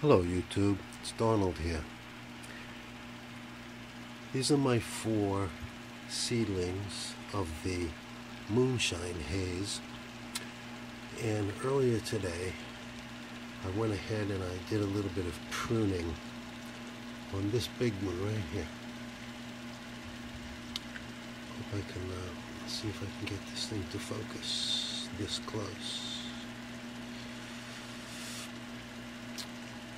Hello YouTube, it's Donald here. These are my 4 seedlings of the moonshine haze, and earlier today I went ahead and I did a little bit of pruning on this big one right here. Hope I can see if I can get this thing to focus this close.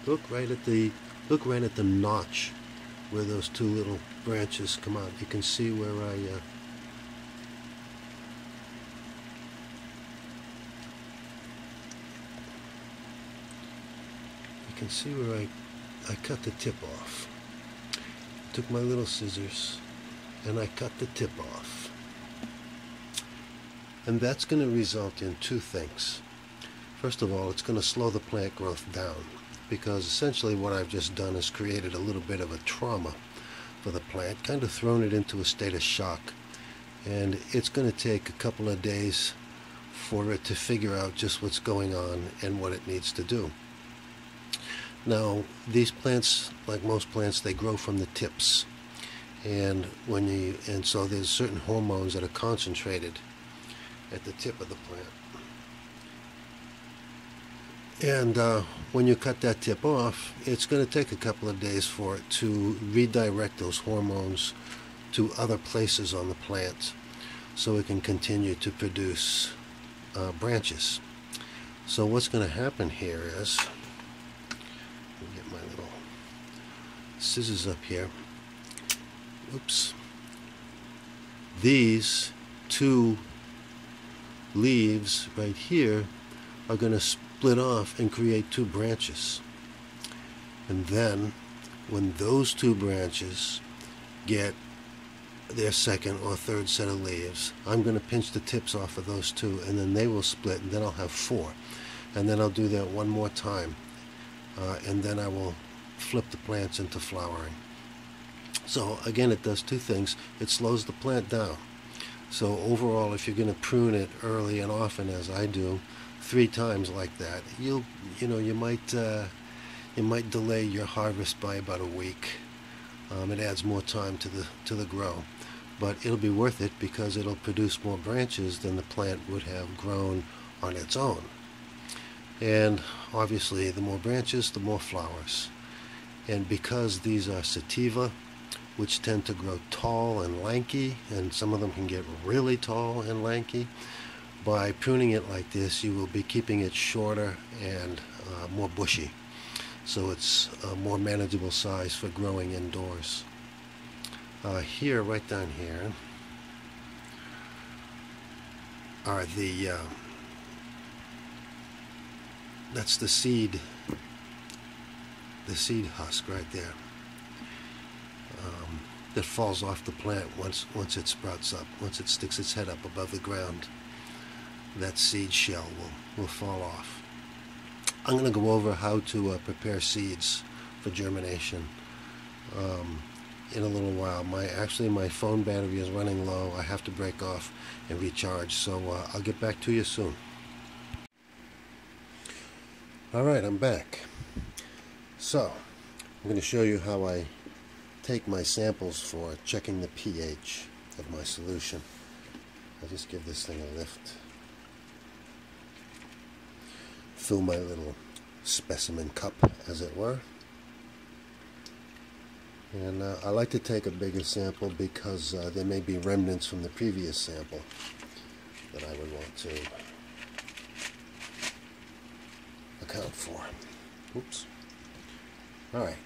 Look right at the notch where those 2 little branches come out. You can see where you can see where I cut the tip off. Took my little scissors and I cut the tip off. And that's going to result in 2 things. First of all, it's going to slow the plant growth down, because essentially what I've just done is created a little bit of a trauma for the plant, kind of thrown it into a state of shock. And it's going to take a couple of days for it to figure out just what's going on and what it needs to do. Now, these plants, like most plants, they grow from the tips. And so there's certain hormones that are concentrated at the tip of the plant. And when you cut that tip off, it's going to take a couple of days for it to redirect those hormones to other places on the plant so it can continue to produce branches. So what's going to happen here is, let me get my little scissors up here. Oops. These 2 leaves right here are going to split off and create 2 branches. And then when those 2 branches get their second or third set of leaves, I'm going to pinch the tips off of those 2, and then they will split, and then I'll have 4. And then I'll do that one more time, and then I will flip the plants into flowering. So again, it does 2 things. It slows the plant down. So overall, if you're going to prune it early and often, as I do, 3 times like that, you might delay your harvest by about a week. It adds more time to the grow, but it'll be worth it because it'll produce more branches than the plant would have grown on its own. And obviously, the more branches, the more flowers. And because these are sativa, which tend to grow tall and lanky, and some of them can get really tall and lanky, by pruning it like this, you will be keeping it shorter and more bushy. So it's a more manageable size for growing indoors. Here, right down here, are that's the seed husk right there. That falls off the plant once it sprouts up, once it sticks its head up above the ground. That seed shell will fall off. I'm going to go over how to prepare seeds for germination in a little while. My phone battery is running low. I have to break off and recharge, so I'll get back to you soon. Alright, I'm back. So, I'm going to show you how I take my samples for checking the pH of my solution. I'll just give this thing a lift. Fill my little specimen cup, as it were. And I like to take a bigger sample because there may be remnants from the previous sample that I would want to account for. Oops. Alright.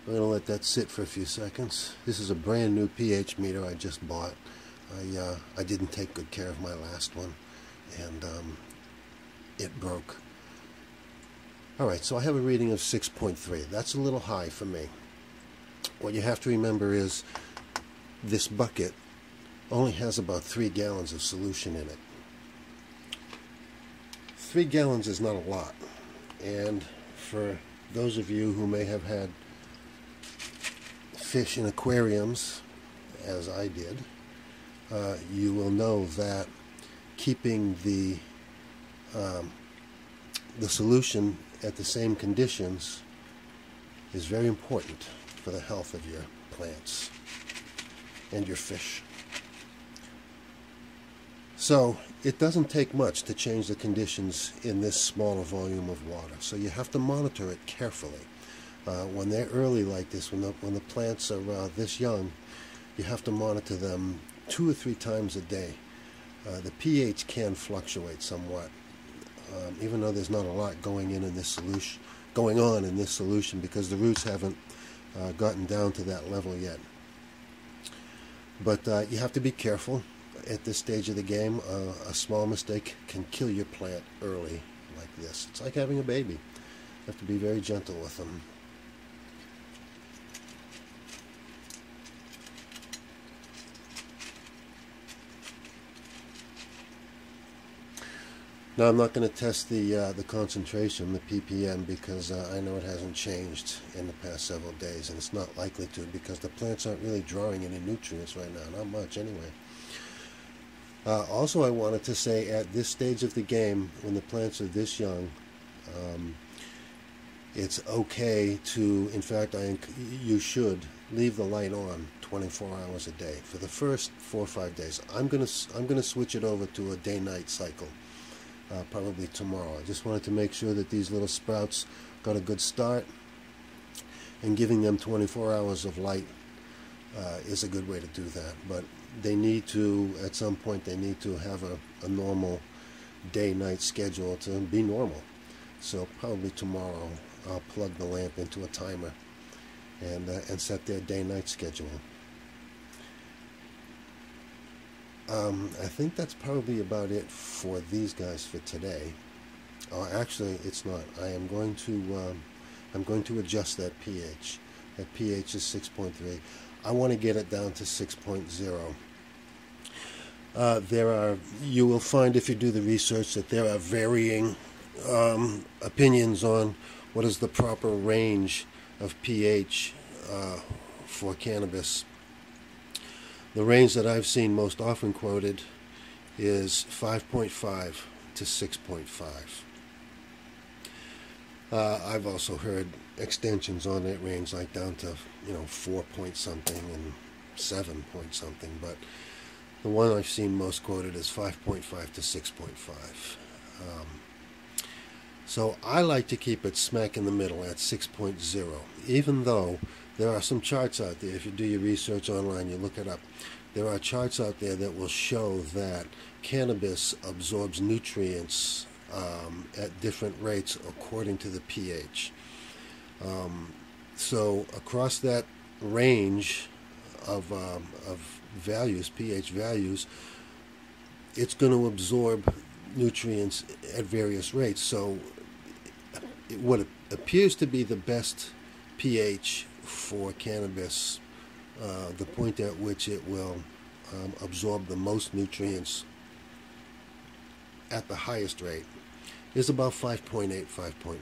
I'm going to let that sit for a few seconds. This is a brand new pH meter I just bought. I didn't take good care of my last one, and it broke. Alright, so I have a reading of 6.3. That's a little high for me. What you have to remember is this bucket only has about 3 gallons of solution in it. 3 gallons is not a lot, and for those of you who may have had fish in aquariums, as I did, you will know that keeping the the solution at the same conditions is very important for the health of your plants and your fish. So it doesn't take much to change the conditions in this smaller volume of water. So you have to monitor it carefully. When they're early like this, when the plants are this young, you have to monitor them 2 or 3 times a day. The pH can fluctuate somewhat, even though there's not a lot going on in this solution, because the roots haven't gotten down to that level yet. But you have to be careful at this stage of the game. A small mistake can kill your plant early like this. It's like having a baby. You have to be very gentle with them. Now I'm not going to test the concentration, the ppm, because I know it hasn't changed in the past several days, and it's not likely to, because the plants aren't really drawing any nutrients right now, not much anyway. Also, I wanted to say, at this stage of the game, when the plants are this young, it's okay to, in fact, you should leave the light on 24 hours a day for the first 4 or 5 days. I'm gonna switch it over to a day-night cycle. Probably tomorrow. I just wanted to make sure that these little sprouts got a good start, and giving them 24 hours of light is a good way to do that. But they need to, at some point, they need to have a normal day-night schedule to be normal. So probably tomorrow I'll plug the lamp into a timer and set their day-night schedule. I think that's probably about it for these guys for today. Oh, actually, it's not. I'm going to adjust that pH. That pH is 6.3. I want to get it down to 6.0. You will find, if you do the research, that there are varying opinions on what is the proper range of pH for cannabis. The range that I've seen most often quoted is 5.5 to 6.5. I've also heard extensions on that range, like down to 4 point something and 7 point something, but the one I've seen most quoted is 5.5 to 6.5. So I like to keep it smack in the middle at 6.0, even though there are some charts out there. If you do your research online, you look it up, there are charts out there that will show that cannabis absorbs nutrients at different rates according to the pH. So across that range of values, pH values, it's going to absorb nutrients at various rates. So what appears to be the best pH for cannabis, the point at which it will absorb the most nutrients at the highest rate, is about 5.8, 5.9.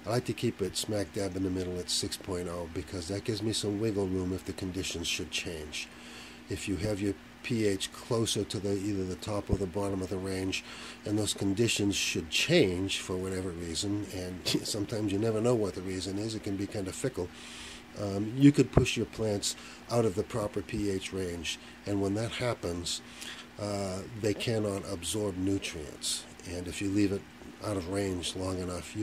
I like to keep it smack dab in the middle at 6.0, because that gives me some wiggle room if the conditions should change. If you have your pH closer to either the top or the bottom of the range, and those conditions should change for whatever reason, and sometimes you never know what the reason is, it can be kind of fickle, you could push your plants out of the proper pH range, and when that happens, they cannot absorb nutrients, and if you leave it out of range long enough,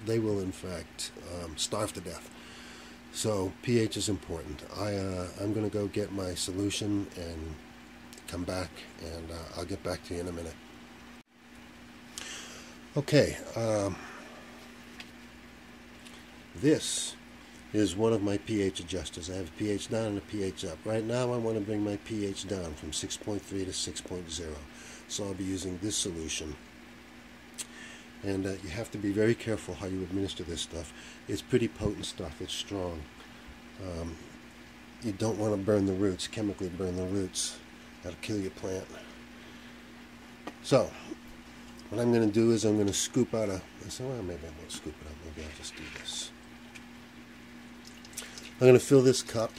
they will in fact starve to death. So pH is important. I'm going to go get my solution and come back, and I'll get back to you in a minute. Okay, this is one of my pH adjusters. I have a pH down and a pH up. Right now I want to bring my pH down from 6.3 to 6.0. So I'll be using this solution. And you have to be very careful how you administer this stuff. It's pretty potent stuff. It's strong. You don't want to burn the roots, chemically burn the roots. That'll kill your plant. So, what I'm going to do is I'm going to scoop out well, maybe I won't scoop it up. Maybe I'll just do this. I'm going to fill this cup,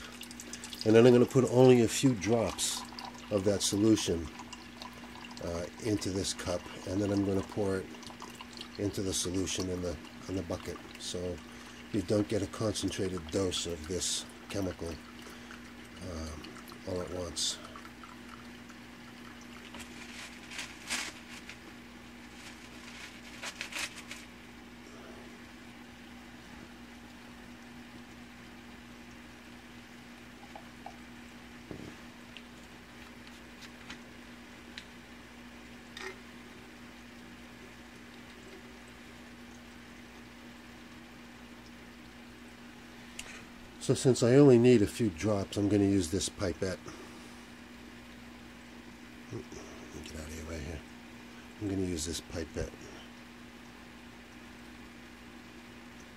and then I'm going to put only a few drops of that solution into this cup, and then I'm going to pour it into the solution in the bucket, so you don't get a concentrated dose of this chemical all at once. So since I only need a few drops, I'm going to use this pipette. Get out of your way here. I'm going to use this pipette.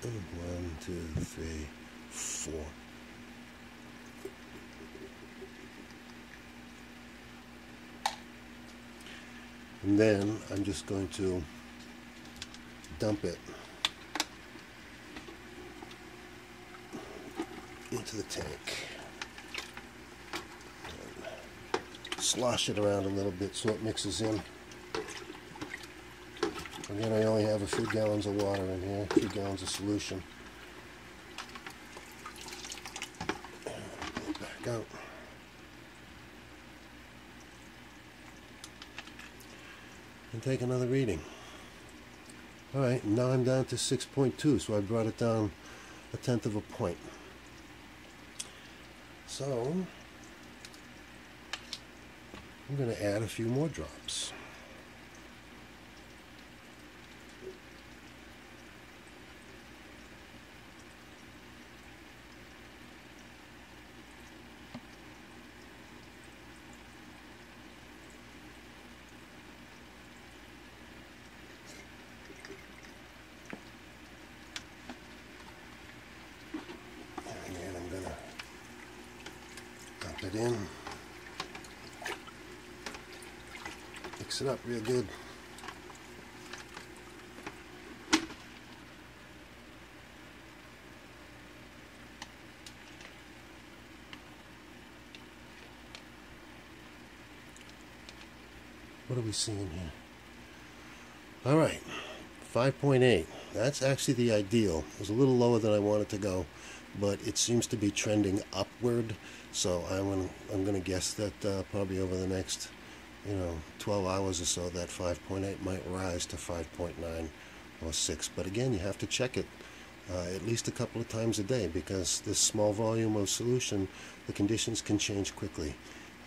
1, 2, 3, 4. And then I'm just going to dump it into the tank. And slosh it around a little bit so it mixes in. Again, I only have a few gallons of water in here, a few gallons of solution. And back out. And take another reading. Alright, now I'm down to 6.2, so I brought it down 1/10 of a point. So, I'm going to add a few more drops. It in, mix it up real good. What are we seeing here? All right, 5.8. That's actually the ideal. It was a little lower than I wanted to go, but it seems to be trending upward. So I'm going to guess that probably over the next 12 hours or so, that 5.8 might rise to 5.9 or 6. But again, you have to check it at least a couple of times a day, because this small volume of solution, the conditions can change quickly,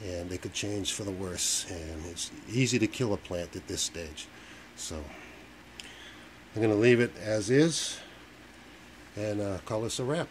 and they could change for the worse. And it's easy to kill a plant at this stage. So I'm going to leave it as is and call this a wrap.